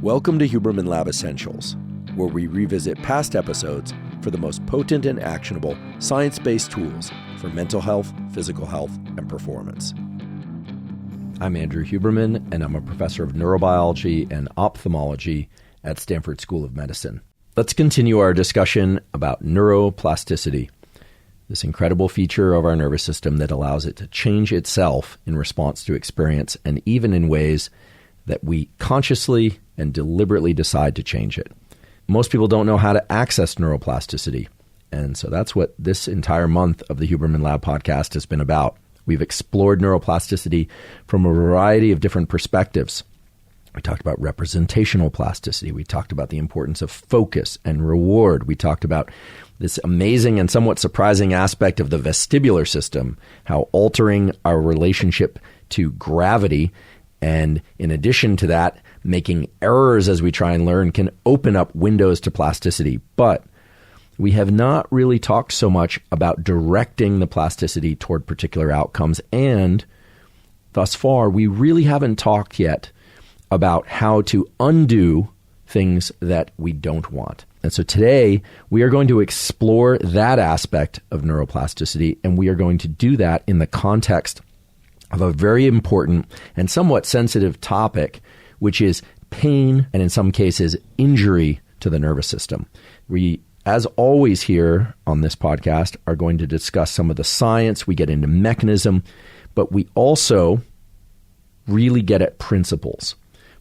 Welcome to Huberman Lab Essentials, where we revisit past episodes for the most potent and actionable science-based tools for mental health, physical health, and performance. I'm Andrew Huberman, and I'm a professor of neurobiology and ophthalmology at Stanford School of Medicine. Let's continue our discussion about neuroplasticity, this incredible feature of our nervous system that allows it to change itself in response to experience and even in ways that we consciously and deliberately decide to change it. Most people don't know how to access neuroplasticity, and so that's what this entire month of the Huberman Lab podcast has been about. We've explored neuroplasticity from a variety of different perspectives. We talked about representational plasticity. We talked about the importance of focus and reward. We talked about this amazing and somewhat surprising aspect of the vestibular system, how altering our relationship to gravity and, in addition to that, making errors as we try and learn can open up windows to plasticity. But we have not really talked so much about directing the plasticity toward particular outcomes. And thus far, we really haven't talked yet about how to undo things that we don't want. And so today, we are going to explore that aspect of neuroplasticity, and we are going to do that in the context of a very important and somewhat sensitive topic, which is pain and in some cases injury to the nervous system. We, as always here on this podcast, are going to discuss some of the science. We get into mechanism, but we also really get at principles.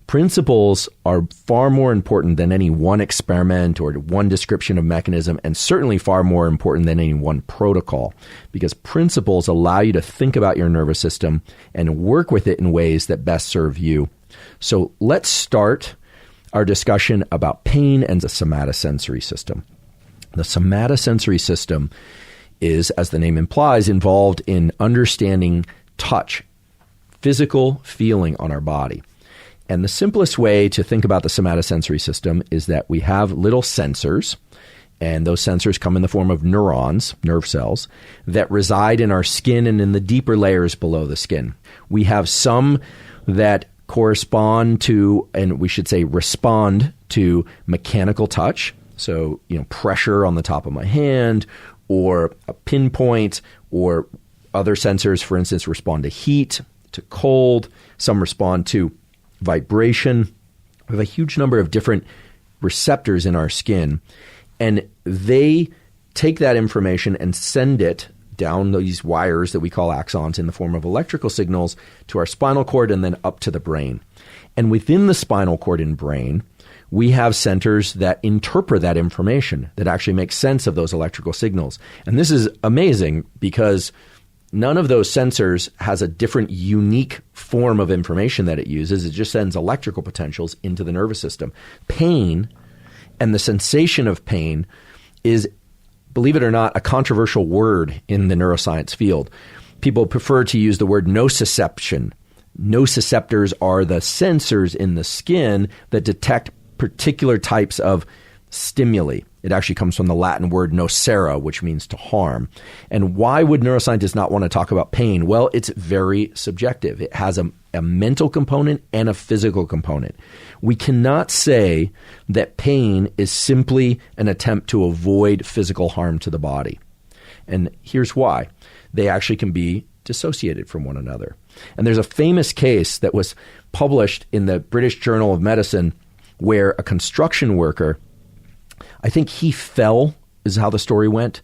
Principles are far more important than any one experiment or one description of mechanism, and certainly far more important than any one protocol, because principles allow you to think about your nervous system and work with it in ways that best serve you. So let's start our discussion about pain and the somatosensory system. The somatosensory system is, as the name implies, involved in understanding touch, physical feeling on our body. And the simplest way to think about the somatosensory system is that we have little sensors, and those sensors come in the form of neurons, nerve cells, that reside in our skin and in the deeper layers below the skin. We have some that correspond to, and we should say respond to, mechanical touch. So, pressure on the top of my hand, or a pinpoint, or other sensors, for instance, respond to heat, to cold. Some respond to vibration. We have a huge number of different receptors in our skin, and they take that information and send it down these wires that we call axons in the form of electrical signals to our spinal cord and then up to the brain. And within the spinal cord and brain, we have centers that interpret that information, that actually make sense of those electrical signals. And this is amazing because none of those sensors has a different, unique form of information that it uses. It just sends electrical potentials into the nervous system. Pain and the sensation of pain is, believe it or not, a controversial word in the neuroscience field. People prefer to use the word nociception. Nociceptors are the sensors in the skin that detect particular types of stimuli. It actually comes from the Latin word nocere, which means to harm. And why would neuroscientists not want to talk about pain? Well, it's very subjective. It has a mental component and a physical component. We cannot say that pain is simply an attempt to avoid physical harm to the body. And here's why. They actually can be dissociated from one another. And there's a famous case that was published in the British Journal of Medicine where a construction worker, I think he fell, is how the story went,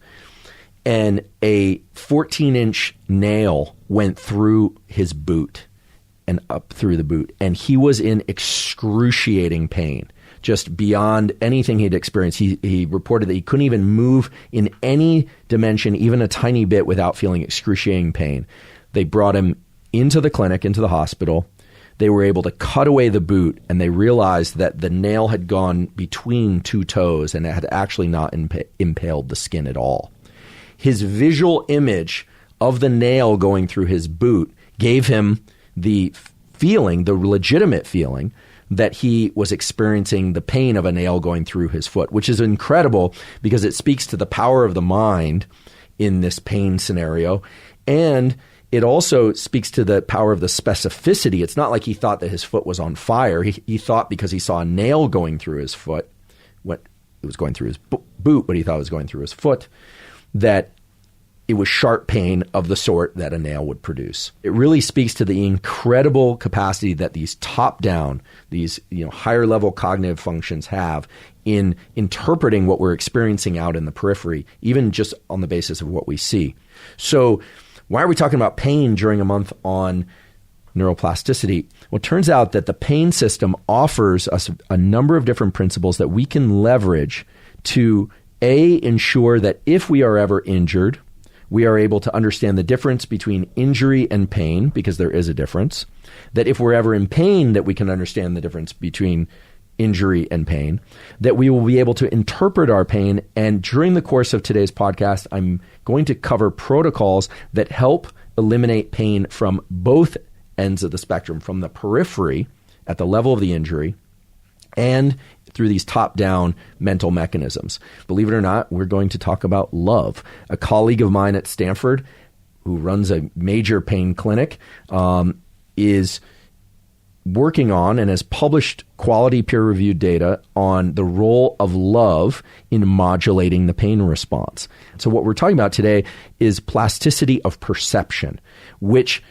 and a 14-inch nail went through his boot and up through the boot. And he was in excruciating pain, just beyond anything he'd experienced. He reported that he couldn't even move in any dimension, even a tiny bit, without feeling excruciating pain. They brought him into the clinic, into the hospital. They were able to cut away the boot, and they realized that the nail had gone between two toes and it had actually not impaled the skin at all. His visual image of the nail going through his boot gave him the feeling, the legitimate feeling, that he was experiencing the pain of a nail going through his foot, which is incredible because it speaks to the power of the mind in this pain scenario. And It also speaks to the power of the specificity. It's not like he thought that his foot was on fire. He thought because he saw a nail going through his foot, it was going through his boot, but he thought it was going through his foot, that it was sharp pain of the sort that a nail would produce. It really speaks to the incredible capacity that these top-down, these higher level cognitive functions have in interpreting what we're experiencing out in the periphery, even just on the basis of what we see. So why are we talking about pain during a month on neuroplasticity? Well, it turns out that the pain system offers us a number of different principles that we can leverage to ensure that if we are ever injured, we are able to understand the difference between injury and pain, because there is a difference. That if we're ever in pain, that we can understand the difference between injury and pain. That we will be able to interpret our pain. And during the course of today's podcast, I'm going to cover protocols that help eliminate pain from both ends of the spectrum, from the periphery at the level of the injury and through these top-down mental mechanisms. Believe it or not, we're going to talk about love. A colleague of mine at Stanford who runs a major pain clinic is working on and has published quality peer-reviewed data on the role of love in modulating the pain response. So what we're talking about today is plasticity of perception, which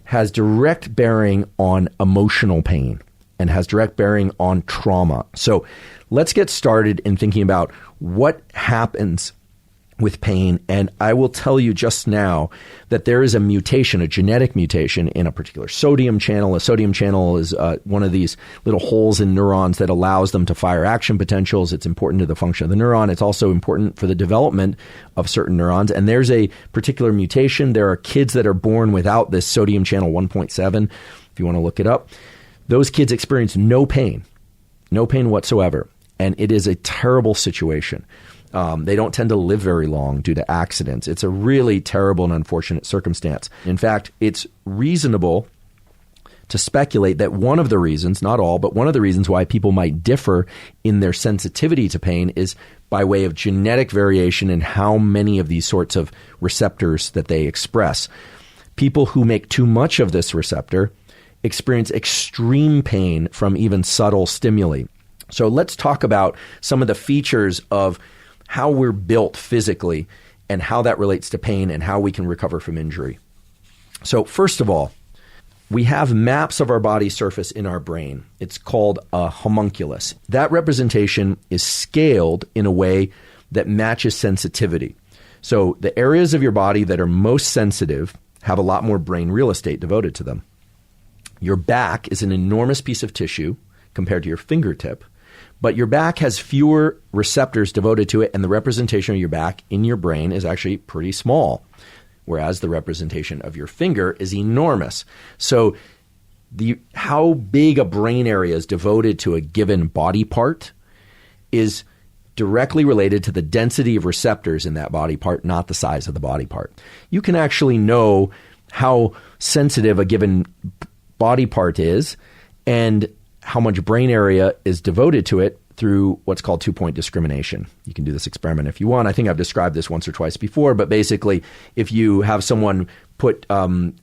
has direct bearing on emotional pain and has direct bearing on trauma. So let's get started in thinking about what happens with pain. And I will tell you just now that there is a mutation, a genetic mutation in a particular sodium channel. A sodium channel is one of these little holes in neurons that allows them to fire action potentials. It's important to the function of the neuron. It's also important for the development of certain neurons. And there's a particular mutation. There are kids that are born without this sodium channel 1.7, if you want to look it up. Those kids experience no pain whatsoever. And it is a terrible situation. They don't tend to live very long due to accidents. It's a really terrible and unfortunate circumstance. In fact, it's reasonable to speculate that one of the reasons, not all, but one of the reasons why people might differ in their sensitivity to pain is by way of genetic variation in how many of these sorts of receptors that they express. People who make too much of this receptor experience extreme pain from even subtle stimuli. So let's talk about some of the features of how we're built physically and how that relates to pain and how we can recover from injury. So first of all, we have maps of our body surface in our brain. It's called a homunculus. That representation is scaled in a way that matches sensitivity. So the areas of your body that are most sensitive have a lot more brain real estate devoted to them. Your back is an enormous piece of tissue compared to your fingertip, but your back has fewer receptors devoted to it, and the representation of your back in your brain is actually pretty small, whereas the representation of your finger is enormous. So how big a brain area is devoted to a given body part is directly related to the density of receptors in that body part, not the size of the body part. You can actually know how sensitive a given body part is and how much brain area is devoted to it through what's called two-point discrimination. You can do this experiment if you want. I think I've described this once or twice before, but basically if you have someone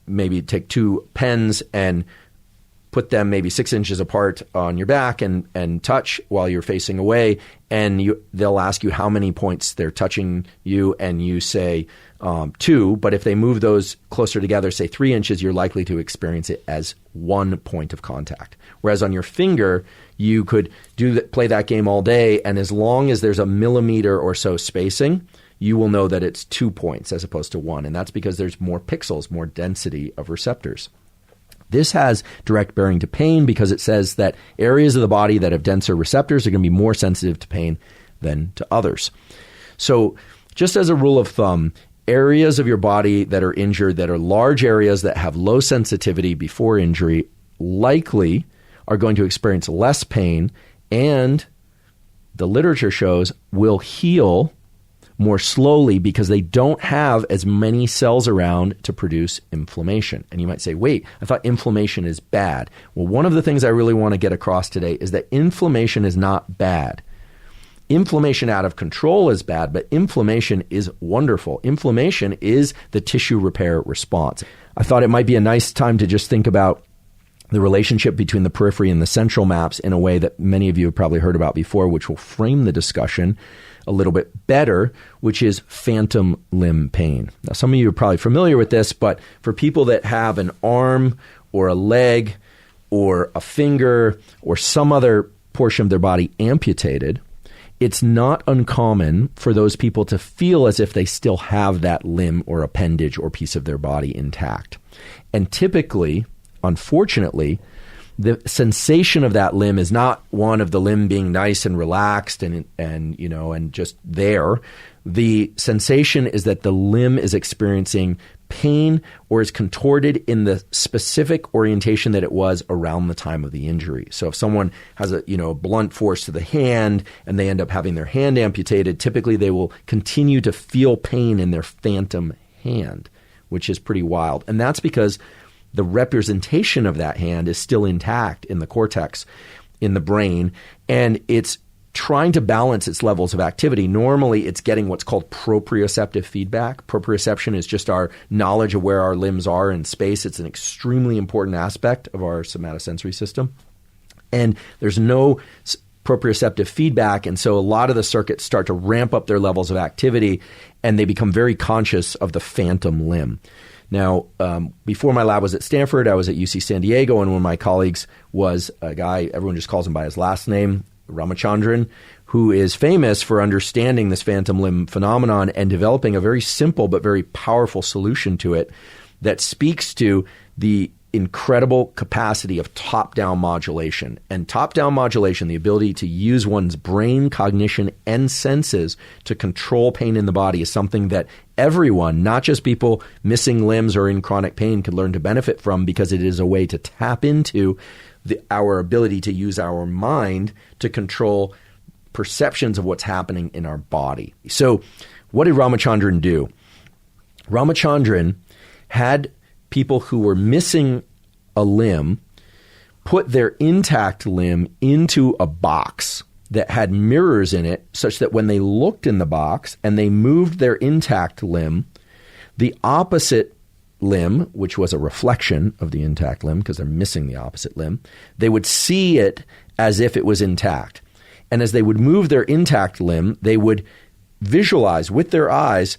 maybe take two pens and put them maybe 6 inches apart on your back and touch while you're facing away, and they'll ask you how many points they're touching you, and you say 2, but if they move those closer together, say 3 inches, you're likely to experience it as 1 point of contact. Whereas on your finger, you could play that game all day, and as long as there's a millimeter or so spacing, you will know that it's 2 points as opposed to 1, and that's because there's more pixels, more density of receptors. This has direct bearing to pain because it says that areas of the body that have denser receptors are going to be more sensitive to pain than to others. So just as a rule of thumb, areas of your body that are injured, that are large areas that have low sensitivity before injury, likely are going to experience less pain, and the literature shows will heal more slowly because they don't have as many cells around to produce inflammation. And you might say, wait, I thought inflammation is bad. Well, one of the things I really want to get across today is that inflammation is not bad. Inflammation out of control is bad, but inflammation is wonderful. Inflammation is the tissue repair response. I thought it might be a nice time to just think about the relationship between the periphery and the central maps in a way that many of you have probably heard about before, which will frame the discussion a little bit better, which is phantom limb pain. Now, some of you are probably familiar with this, but for people that have an arm or a leg or a finger or some other portion of their body amputated, it's not uncommon for those people to feel as if they still have that limb or appendage or piece of their body intact. And typically, unfortunately, the sensation of that limb is not one of the limb being nice and relaxed and just there. The sensation is that the limb is experiencing pain or is contorted in the specific orientation that it was around the time of the injury. So if someone has a blunt force to the hand and they end up having their hand amputated, typically they will continue to feel pain in their phantom hand, which is pretty wild. And that's because the representation of that hand is still intact in the cortex, in the brain, and it's trying to balance its levels of activity. Normally, it's getting what's called proprioceptive feedback. Proprioception is just our knowledge of where our limbs are in space. It's an extremely important aspect of our somatosensory system. And there's no proprioceptive feedback, and so a lot of the circuits start to ramp up their levels of activity, and they become very conscious of the phantom limb. Now, before my lab was at Stanford, I was at UC San Diego, and one of my colleagues was a guy, everyone just calls him by his last name, Ramachandran, who is famous for understanding this phantom limb phenomenon and developing a very simple but very powerful solution to it that speaks to the incredible capacity of top-down modulation. And top-down modulation, the ability to use one's brain, cognition, and senses to control pain in the body, is something that everyone, not just people missing limbs or in chronic pain, could learn to benefit from, because it is a way to tap into our ability to use our mind to control perceptions of what's happening in our body. So what did Ramachandran do? Ramachandran had people who were missing a limb put their intact limb into a box that had mirrors in it, such that when they looked in the box and they moved their intact limb, the opposite limb, which was a reflection of the intact limb because they're missing the opposite limb, they would see it as if it was intact. And as they would move their intact limb, they would visualize with their eyes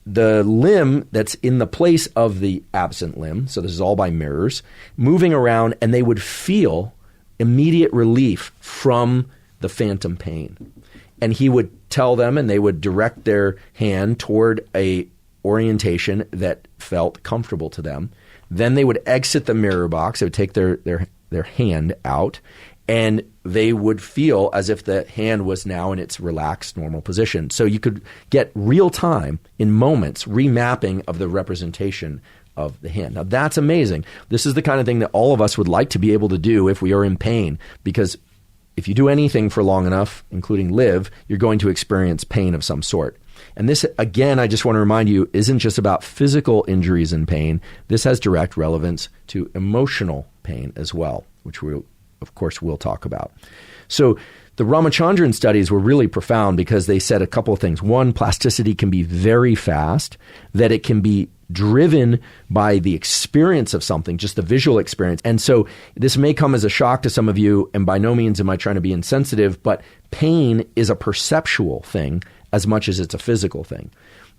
the limb that's in the place of the absent limb, so this is all by mirrors, moving around, and they would feel immediate relief from the phantom pain. And he would tell them, and they would direct their hand toward a orientation that felt comfortable to them. Then they would exit the mirror box. They would take their hand out, and they would feel as if the hand was now in its relaxed, normal position. So you could get real time, in moments, remapping of the representation of the hand. Now, that's amazing. This is the kind of thing that all of us would like to be able to do if we are in pain, because if you do anything for long enough, including live, you're going to experience pain of some sort. And this, again, I just want to remind you, isn't just about physical injuries and pain. This has direct relevance to emotional pain as well, which we, of course, will talk about. So the Ramachandran studies were really profound because they said a couple of things. One, plasticity can be very fast, that it can be driven by the experience of something, just the visual experience. And so this may come as a shock to some of you, and by no means am I trying to be insensitive, but pain is a perceptual thing as much as it's a physical thing.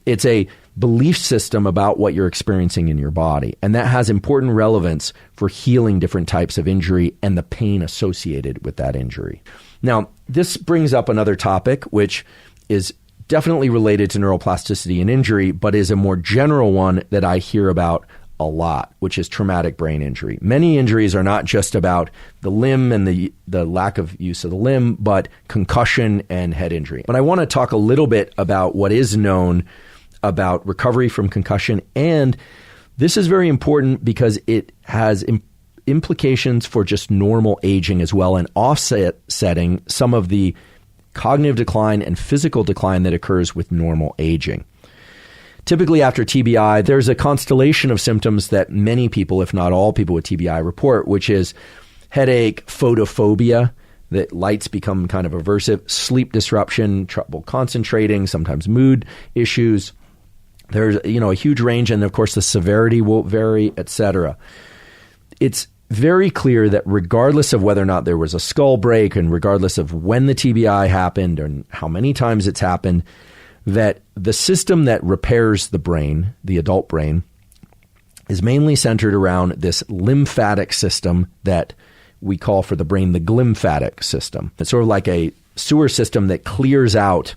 It's a belief system about what you're experiencing in your body, and that has important relevance for healing different types of injury and the pain associated with that injury. Now, this brings up another topic, which is definitely related to neuroplasticity and injury, but is a more general one that I hear about a lot, which is traumatic brain injury. Many injuries are not just about the limb and the lack of use of the limb, but concussion and head injury. But I want to talk a little bit about what is known about recovery from concussion, and this is very important because it has implications for just normal aging as well, and offsetting some of the cognitive decline and physical decline that occurs with normal aging. Typically after TBI, there's a constellation of symptoms that many people, if not all people with TBI, report, which is headache, photophobia, that lights become kind of aversive, sleep disruption, trouble concentrating, sometimes mood issues. There's, a huge range, and of course the severity will vary, etc. It's very clear that regardless of whether or not there was a skull break and regardless of when the TBI happened and how many times it's happened, that the system that repairs the brain, the adult brain, is mainly centered around this lymphatic system that we call for the brain the glymphatic system. It's sort of like a sewer system that clears out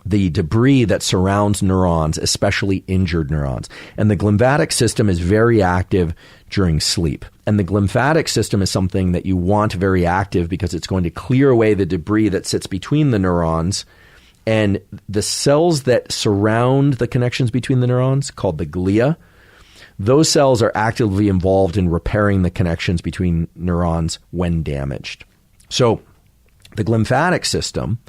the debris that surrounds neurons, especially injured neurons. And the glymphatic system is very active during sleep. And the glymphatic system is something that you want very active because it's going to clear away the debris that sits between the neurons. And the cells that surround the connections between the neurons, called the glia, those cells are actively involved in repairing the connections between neurons when damaged. So the glymphatic system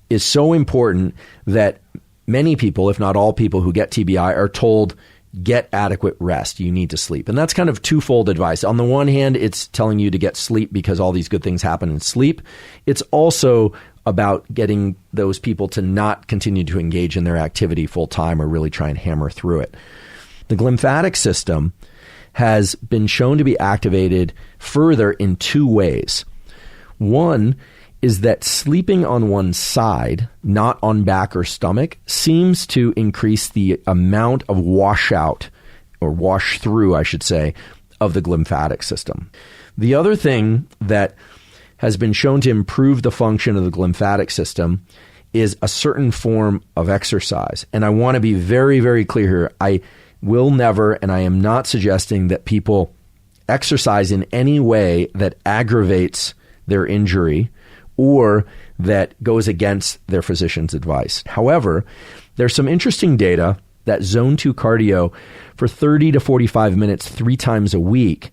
is so important that many people, if not all people who get TBI, are told, get adequate rest. You need to sleep. And that's kind of twofold advice. On the one hand, it's telling you to get sleep because all these good things happen in sleep. It's also about getting those people to not continue to engage in their activity full time or really try and hammer through it. The glymphatic system has been shown to be activated further in two ways. One is that sleeping on one side, not on back or stomach, seems to increase the amount of washout, or wash through, I should say, of the glymphatic system. The other thing that has been shown to improve the function of the glymphatic system is a certain form of exercise. And I want to be very, very clear here. I will never, and I am not suggesting that people exercise in any way that aggravates their injury or that goes against their physician's advice. However, there's some interesting data that zone 2 cardio for 30 to 45 minutes 3 times a week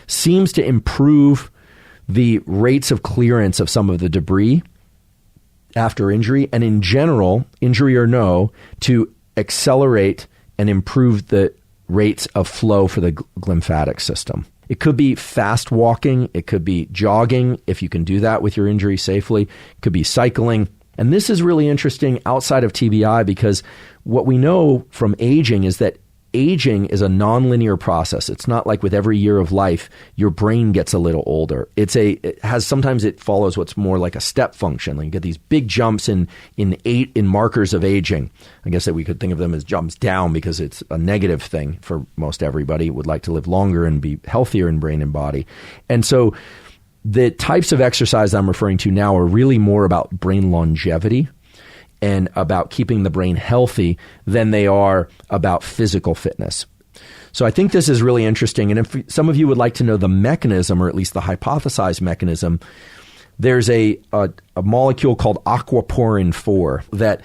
seems to improve the rates of clearance of some of the debris after injury, and in general, injury or no, to accelerate and improve the rates of flow for the glymphatic system. It could be fast walking. It could be jogging, if you can do that with your injury safely. It could be cycling. And this is really interesting outside of TBI because what we know from aging is that aging is a nonlinear process. It's not like with every year of life, your brain gets a little older. Sometimes it follows what's more like a step function. Like you get these big jumps in markers of aging. I guess that we could think of them as jumps down because it's a negative thing for most everybody. Would like to live longer and be healthier in brain and body. And so the types of exercise I'm referring to now are really more about brain longevity and about keeping the brain healthy than they are about physical fitness. So I think this is really interesting. And if some of you would like to know the mechanism, or at least the hypothesized mechanism, there's a molecule called aquaporin 4 that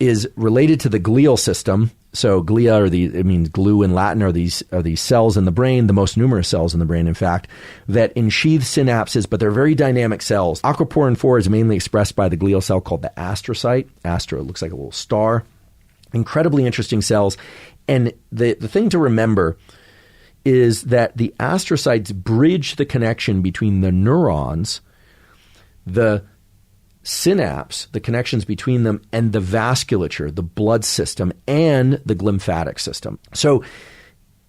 is related to the glial system. So glia it means glue in Latin, are these cells in the brain, the most numerous cells in the brain, in fact, that ensheath synapses, but they're very dynamic cells. Aquaporin 4 is mainly expressed by the glial cell called the astrocyte. Astro, it looks like a little star. Incredibly interesting cells. And the thing to remember is that the astrocytes bridge the connection between the neurons, the synapse, the connections between them, and the vasculature, the blood system, and the glymphatic system. So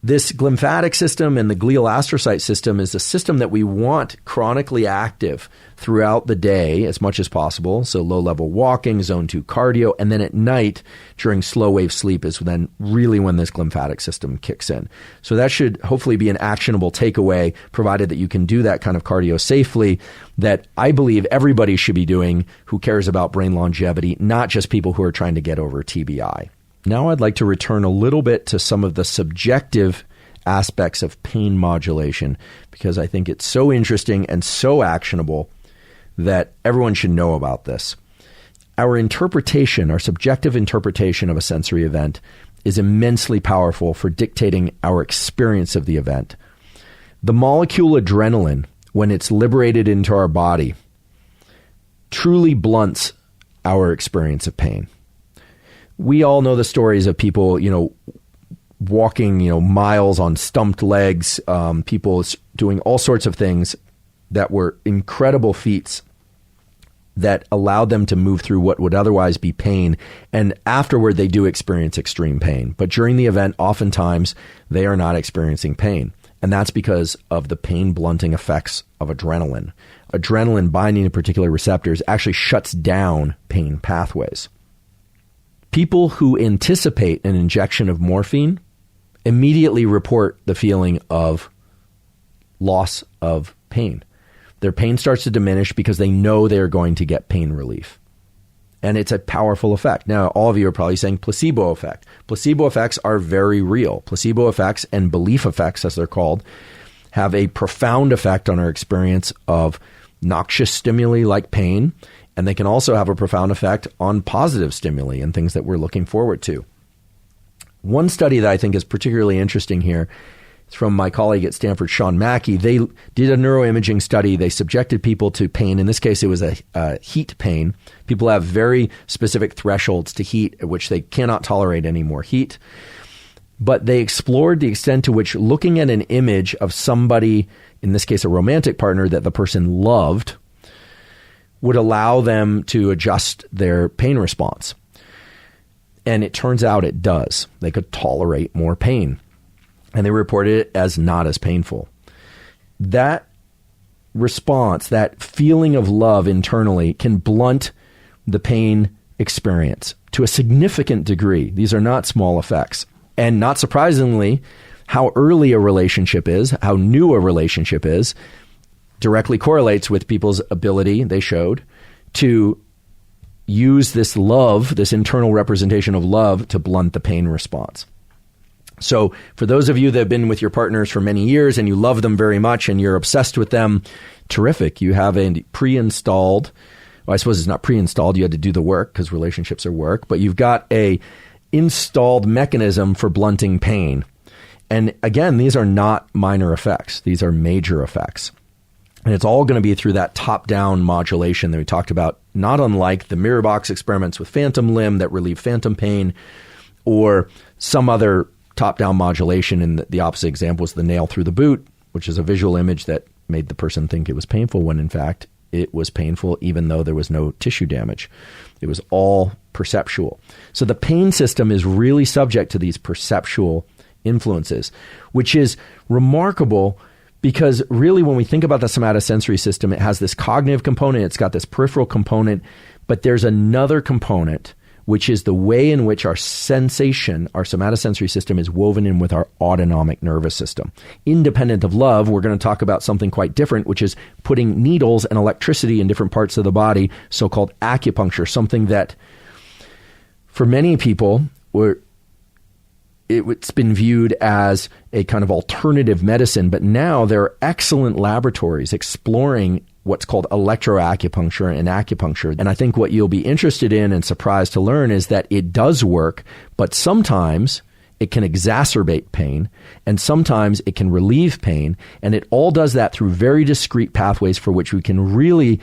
this glymphatic system and the glial astrocyte system is a system that we want chronically active throughout the day as much as possible. So low-level walking, zone 2 cardio, and then at night during slow-wave sleep is then really when this glymphatic system kicks in. So that should hopefully be an actionable takeaway, provided that you can do that kind of cardio safely, that I believe everybody should be doing who cares about brain longevity, not just people who are trying to get over TBI. Now I'd like to return a little bit to some of the subjective aspects of pain modulation, because I think it's so interesting and so actionable that everyone should know about this. Our interpretation, our subjective interpretation of a sensory event is immensely powerful for dictating our experience of the event. The molecule adrenaline, when it's liberated into our body, truly blunts our experience of pain. We all know the stories of people, walking, miles on stumped legs, people doing all sorts of things that were incredible feats that allowed them to move through what would otherwise be pain. And afterward, they do experience extreme pain. But during the event, oftentimes, they are not experiencing pain. And that's because of the pain blunting effects of adrenaline. Adrenaline binding to particular receptors actually shuts down pain pathways. People who anticipate an injection of morphine immediately report the feeling of loss of pain. Their pain starts to diminish because they know they're going to get pain relief. And it's a powerful effect. Now, all of you are probably saying placebo effect. Placebo effects are very real. Placebo effects and belief effects, as they're called, have a profound effect on our experience of noxious stimuli like pain. And they can also have a profound effect on positive stimuli and things that we're looking forward to. One study that I think is particularly interesting here is from my colleague at Stanford, Sean Mackey. They did a neuroimaging study. They subjected people to pain. In this case, it was a heat pain. People have very specific thresholds to heat at which they cannot tolerate any more heat. But they explored the extent to which looking at an image of somebody, in this case a romantic partner that the person loved, would allow them to adjust their pain response. And it turns out it does. They could tolerate more pain. And they reported it as not as painful. That response, that feeling of love internally, can blunt the pain experience to a significant degree. These are not small effects. And not surprisingly, how early a relationship is, how new a relationship is, directly correlates with people's ability, they showed, to use this love, this internal representation of love, to blunt the pain response. So for those of you that have been with your partners for many years and you love them very much and you're obsessed with them, terrific. You have a pre-installed, well, I suppose it's not pre-installed, you had to do the work because relationships are work, but you've got a installed mechanism for blunting pain. And again, these are not minor effects. These are major effects. And it's all going to be through that top-down modulation that we talked about, not unlike the mirror box experiments with phantom limb that relieve phantom pain, or some other top-down modulation. And the opposite example was the nail through the boot, which is a visual image that made the person think it was painful when in fact it was painful even though there was no tissue damage. It was all perceptual. So the pain system is really subject to these perceptual influences, which is remarkable because really when we think about the somatosensory system, it has this cognitive component, it's got this peripheral component, but there's another component, which is the way in which our sensation, our somatosensory system, is woven in with our autonomic nervous system. Independent of love, we're going to talk about something quite different, which is putting needles and electricity in different parts of the body, so-called acupuncture, something that for many people, it's been viewed as a kind of alternative medicine, but now there are excellent laboratories exploring what's called electroacupuncture and acupuncture. And I think what you'll be interested in and surprised to learn is that it does work, but sometimes it can exacerbate pain, and sometimes it can relieve pain, and it all does that through very discrete pathways for which we can really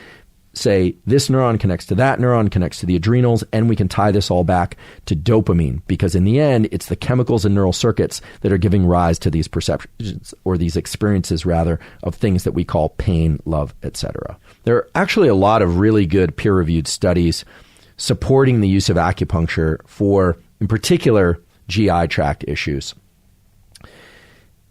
say this neuron connects to that neuron, connects to the adrenals, and we can tie this all back to dopamine, because in the end, it's the chemicals and neural circuits that are giving rise to these perceptions, or these experiences rather, of things that we call pain, love, etc. There are actually a lot of really good peer-reviewed studies supporting the use of acupuncture for, in particular, GI tract issues.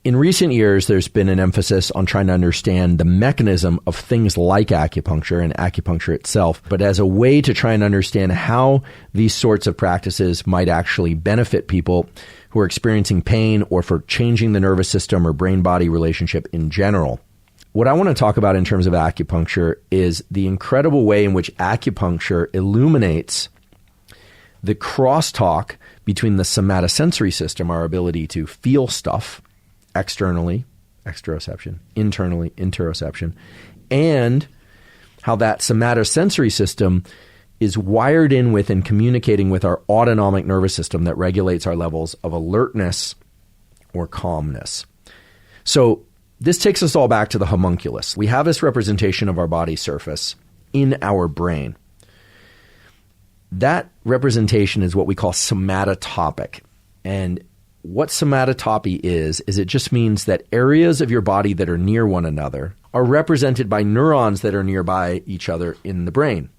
In recent years, there's been an emphasis on trying to understand the mechanism of things like acupuncture and acupuncture itself, but as a way to try and understand how these sorts of practices might actually benefit people who are experiencing pain, or for changing the nervous system or brain-body relationship in general. What I want to talk about in terms of acupuncture is the incredible way in which acupuncture illuminates the crosstalk between the somatosensory system, our ability to feel stuff, externally, exteroception, internally, interoception, and how that somatosensory system is wired in with and communicating with our autonomic nervous system that regulates our levels of alertness or calmness. So this takes us all back to the homunculus. We have this representation of our body surface in our brain. That representation is what we call somatotopic. And what somatotopy is it just means that areas of your body that are near one another are represented by neurons that are nearby each other in the brain.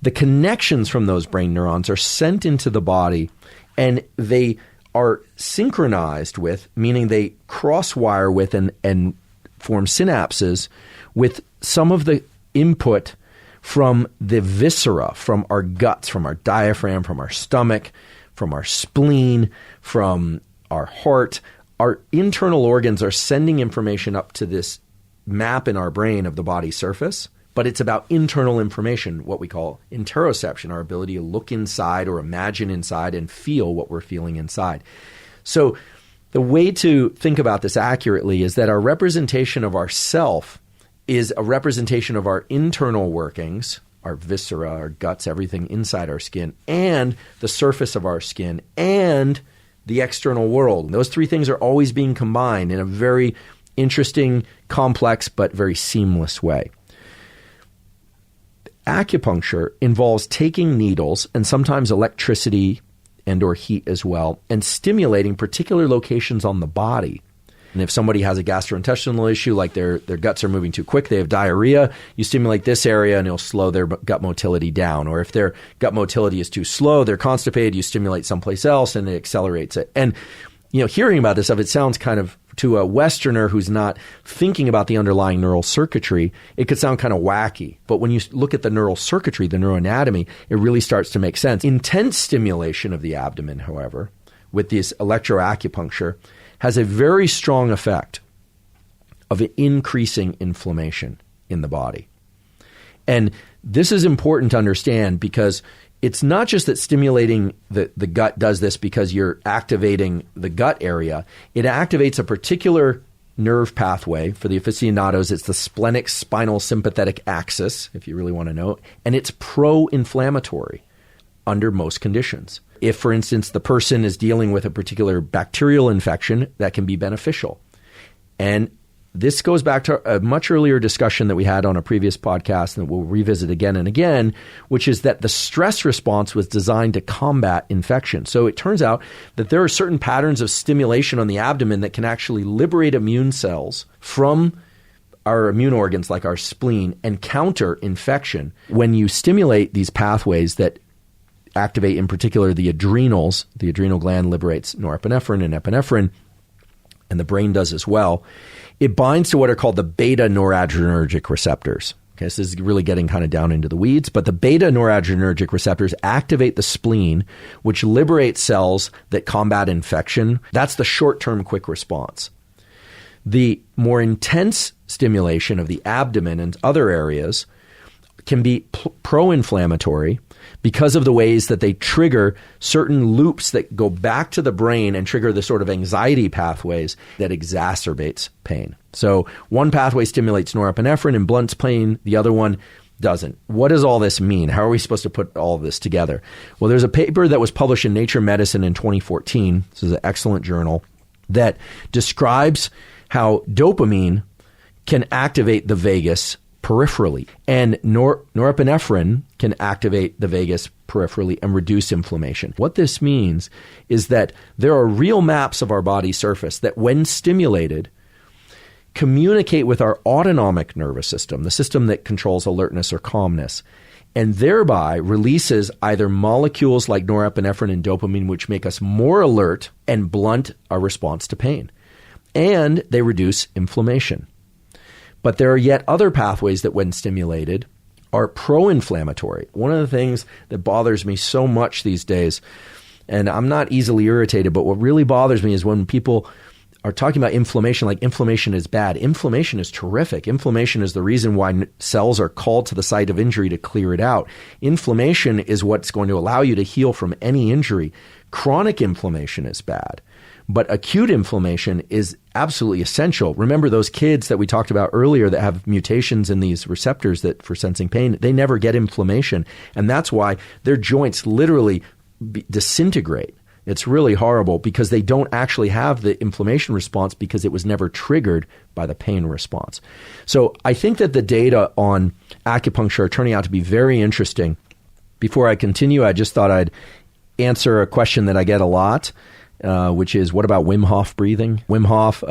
The connections from those brain neurons are sent into the body, and they are synchronized with, meaning they cross-wire with and form synapses with some of the input from the viscera, from our guts, from our diaphragm, from our stomach, from our spleen, from our heart. Our internal organs are sending information up to this map in our brain of the body surface, but it's about internal information, what we call interoception, our ability to look inside or imagine inside and feel what we're feeling inside. So the way to think about this accurately is that our representation of ourself is a representation of our internal workings, our viscera, our guts, everything inside our skin, and the surface of our skin, and the external world. And those three things are always being combined in a very interesting, complex, but very seamless way. Acupuncture involves taking needles and sometimes electricity and or heat as well, and stimulating particular locations on the body. And if somebody has a gastrointestinal issue, like their guts are moving too quick, they have diarrhea, you stimulate this area and it'll slow their gut motility down. Or if their gut motility is too slow, they're constipated, you stimulate someplace else and it accelerates it. And hearing about this stuff, it sounds kind of, to a Westerner who's not thinking about the underlying neural circuitry, it could sound kind of wacky. But when you look at the neural circuitry, the neuroanatomy, it really starts to make sense. Intense stimulation of the abdomen, however, with this electroacupuncture, has a very strong effect of increasing inflammation in the body. And this is important to understand because it's not just that stimulating the gut does this because you're activating the gut area. It activates a particular nerve pathway. For the aficionados, it's the splenic spinal sympathetic axis, if you really want to know, and it's pro-inflammatory under most conditions. If, for instance, the person is dealing with a particular bacterial infection, that can be beneficial. And this goes back to a much earlier discussion that we had on a previous podcast and that we'll revisit again and again, which is that the stress response was designed to combat infection. So it turns out that there are certain patterns of stimulation on the abdomen that can actually liberate immune cells from our immune organs like our spleen and counter infection. When you stimulate these pathways that activate in particular the adrenals, the adrenal gland liberates norepinephrine and epinephrine, and the brain does as well. It binds to what are called the beta noradrenergic receptors. Okay, so this is really getting kind of down into the weeds, but the beta noradrenergic receptors activate the spleen, which liberates cells that combat infection. That's the short-term quick response. The more intense stimulation of the abdomen and other areas can be pro-inflammatory because of the ways that they trigger certain loops that go back to the brain and trigger the sort of anxiety pathways that exacerbates pain. So one pathway stimulates norepinephrine and blunts pain, the other one doesn't. What does all this mean? How are we supposed to put all of this together? Well, there's a paper that was published in Nature Medicine in 2014. This is an excellent journal that describes how dopamine can activate the vagus peripherally, and norepinephrine can activate the vagus peripherally and reduce inflammation. What this means is that there are real maps of our body surface that, when stimulated, communicate with our autonomic nervous system, the system that controls alertness or calmness, and thereby releases either molecules like norepinephrine and dopamine, which make us more alert and blunt our response to pain, and they reduce inflammation. But there are yet other pathways that, when stimulated, are pro-inflammatory. One of the things that bothers me so much these days, and I'm not easily irritated, but what really bothers me is when people are talking about inflammation like inflammation is bad. Inflammation is terrific. Inflammation is the reason why cells are called to the site of injury to clear it out. Inflammation is what's going to allow you to heal from any injury. Chronic inflammation is bad. But acute inflammation is absolutely essential. Remember those kids that we talked about earlier that have mutations in these receptors that for sensing pain, they never get inflammation. And that's why their joints literally disintegrate. It's really horrible because they don't actually have the inflammation response because it was never triggered by the pain response. So I think that the data on acupuncture are turning out to be very interesting. Before I continue, I just thought I'd answer a question that I get a lot. Which is, what about Wim Hof breathing? Wim Hof,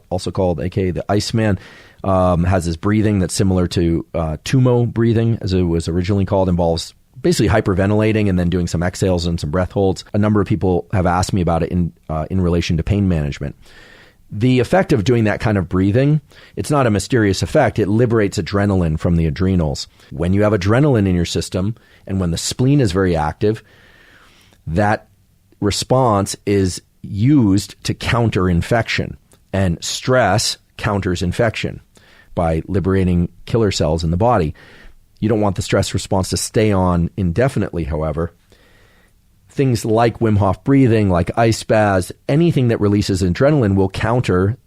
also called, aka the Iceman, has this breathing that's similar to Tummo breathing, as it was originally called, involves basically hyperventilating and then doing some exhales and some breath holds. A number of people have asked me about it in relation to pain management. The effect of doing that kind of breathing, it's not a mysterious effect. It liberates adrenaline from the adrenals. When you have adrenaline in your system and when the spleen is very active, that response is used to counter infection. And stress counters infection by liberating killer cells in the body. You don't want the stress response to stay on indefinitely, however. Things like Wim Hof breathing, like ice baths, anything that releases adrenaline will counter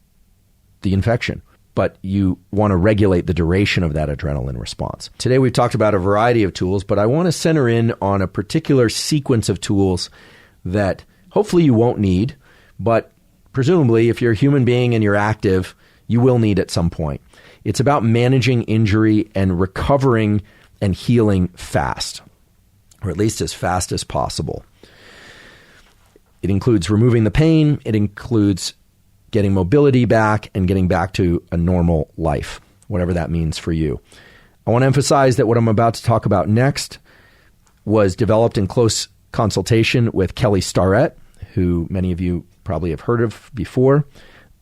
the infection. But you want to regulate the duration of that adrenaline response. Today we've talked about a variety of tools, but I want to center in on a particular sequence of tools that hopefully you won't need, but presumably if you're a human being and you're active, you will need at some point. It's about managing injury and recovering and healing fast, or at least as fast as possible. It includes removing the pain. It includes getting mobility back and getting back to a normal life, whatever that means for you. I want to emphasize that what I'm about to talk about next was developed in close consultation with Kelly Starrett, who many of you probably have heard of before.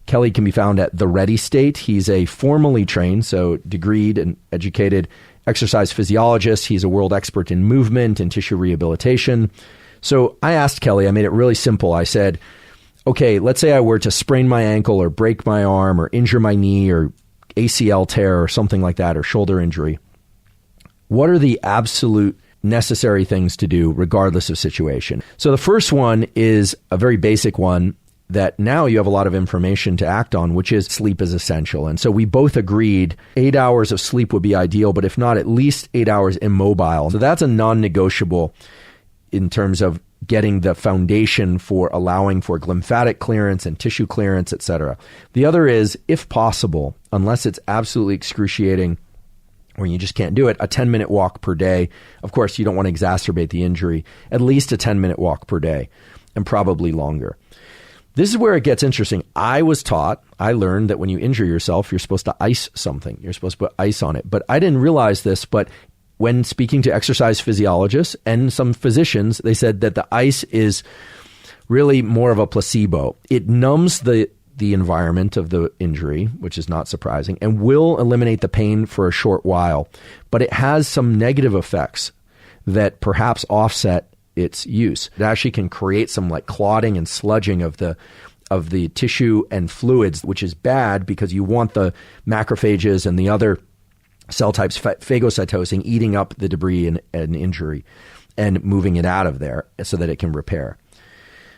Kelly can be found at The Ready State. He's a formally trained, so degreed and educated exercise physiologist. He's a world expert in movement and tissue rehabilitation. So I asked Kelly, I made it really simple. I said, okay, let's say I were to sprain my ankle or break my arm or injure my knee or ACL tear or something like that, or shoulder injury. What are the absolute necessary things to do regardless of situation? So the first one is a very basic one that now you have a lot of information to act on, which is sleep is essential. And so we both agreed 8 hours of sleep would be ideal, but if not, at least 8 hours immobile. So that's a non-negotiable in terms of getting the foundation for allowing for glymphatic clearance and tissue clearance, etc. The other is, if possible, unless it's absolutely excruciating or you just can't do it, a 10-minute walk per day. Of course, you don't want to exacerbate the injury. At least a 10-minute walk per day, and probably longer. This is where it gets interesting. I learned that when you injure yourself, you're supposed to ice something. You're supposed to put ice on it. But I didn't realize this, but when speaking to exercise physiologists and some physicians, they said that the ice is really more of a placebo. It numbs the environment of the injury, which is not surprising, and will eliminate the pain for a short while. But it has some negative effects that perhaps offset its use. It actually can create some like clotting and sludging of the tissue and fluids, which is bad because you want the macrophages and the other cell types phagocytosing, eating up the debris and injury and moving it out of there so that it can repair.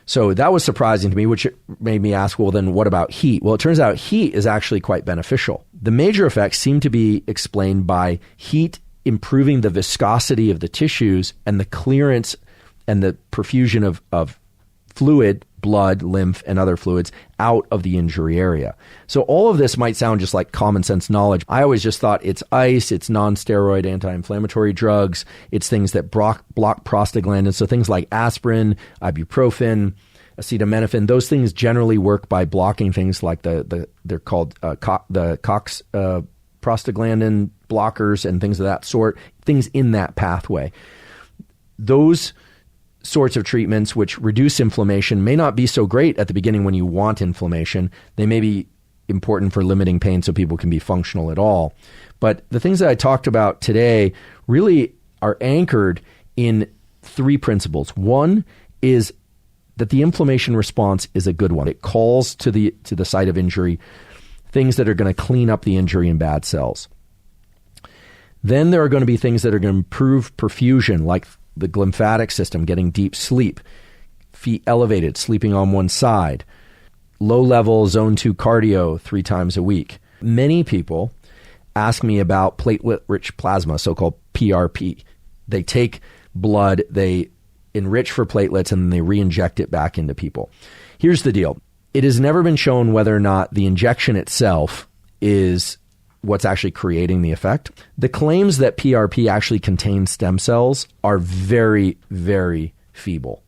So that was surprising to me, which made me ask, well, then what about heat? Well, it turns out heat is actually quite beneficial. The major effects seem to be explained by heat improving the viscosity of the tissues and the clearance and the perfusion of fluid, blood, lymph, and other fluids out of the injury area. So all of this might sound just like common sense knowledge. I always just thought it's ice, it's non-steroid anti-inflammatory drugs, it's things that block prostaglandins. So things like aspirin, ibuprofen, acetaminophen, those things generally work by blocking things like they're called the COX prostaglandin blockers and things of that sort, things in that pathway. Those sorts of treatments which reduce inflammation may not be so great at the beginning when you want inflammation. They may be important for limiting pain so people can be functional at all. But the things that I talked about today really are anchored in three principles. One is that the inflammation response is a good one. It calls to the site of injury things that are going to clean up the injury and bad cells. Then there are going to be things that are going to improve perfusion, like the glymphatic system, getting deep sleep, feet elevated, sleeping on one side, low-level zone 2 cardio 3 times a week. Many people ask me about platelet-rich plasma, so-called PRP. They take blood, they enrich for platelets, and then they re-inject it back into people. Here's the deal. It has never been shown whether or not the injection itself is what's actually creating the effect. The claims that PRP actually contains stem cells are very, very feeble.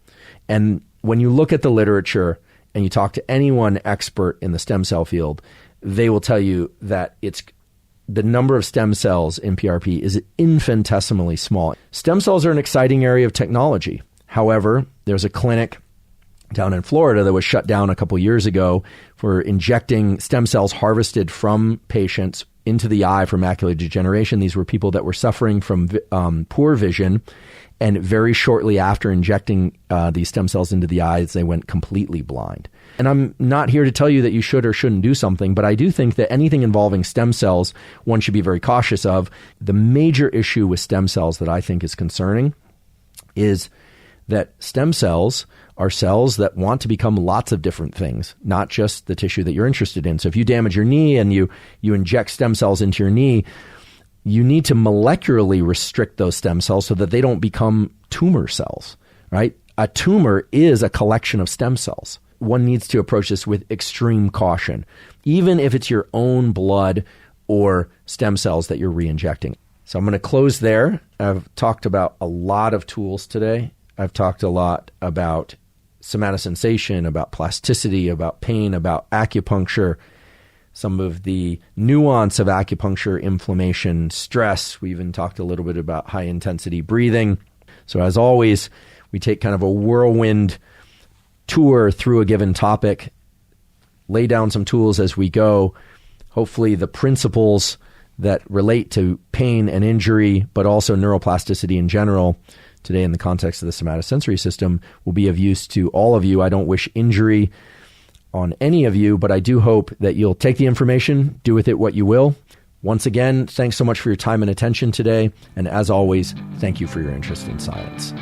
And when you look at the literature and you talk to anyone expert in the stem cell field, they will tell you that it's the number of stem cells in PRP is infinitesimally small. Stem cells are an exciting area of technology. However, there's a clinic down in Florida that was shut down a couple years ago for injecting stem cells harvested from patients into the eye for macular degeneration. These were people that were suffering from poor vision, and very shortly after injecting these stem cells into the eyes, they went completely blind. And I'm not here to tell you that you should or shouldn't do something, but I do think that anything involving stem cells, one should be very cautious of. The major issue with stem cells that I think is concerning is that stem cells are cells that want to become lots of different things, not just the tissue that you're interested in. So if you damage your knee and you inject stem cells into your knee, you need to molecularly restrict those stem cells so that they don't become tumor cells, right? A tumor is a collection of stem cells. One needs to approach this with extreme caution, even if it's your own blood or stem cells that you're re-injecting. So I'm going to close there. I've talked about a lot of tools today. I've talked a lot about somatosensation, about plasticity, about pain, about acupuncture, some of the nuance of acupuncture, inflammation, stress. We even talked a little bit about high-intensity breathing. So as always, we take kind of a whirlwind tour through a given topic, lay down some tools as we go. Hopefully the principles that relate to pain and injury, but also neuroplasticity in general, today in the context of the somatosensory system, will be of use to all of you. I don't wish injury on any of you, but I do hope that you'll take the information, do with it what you will. Once again, thanks so much for your time and attention today. And as always, thank you for your interest in science.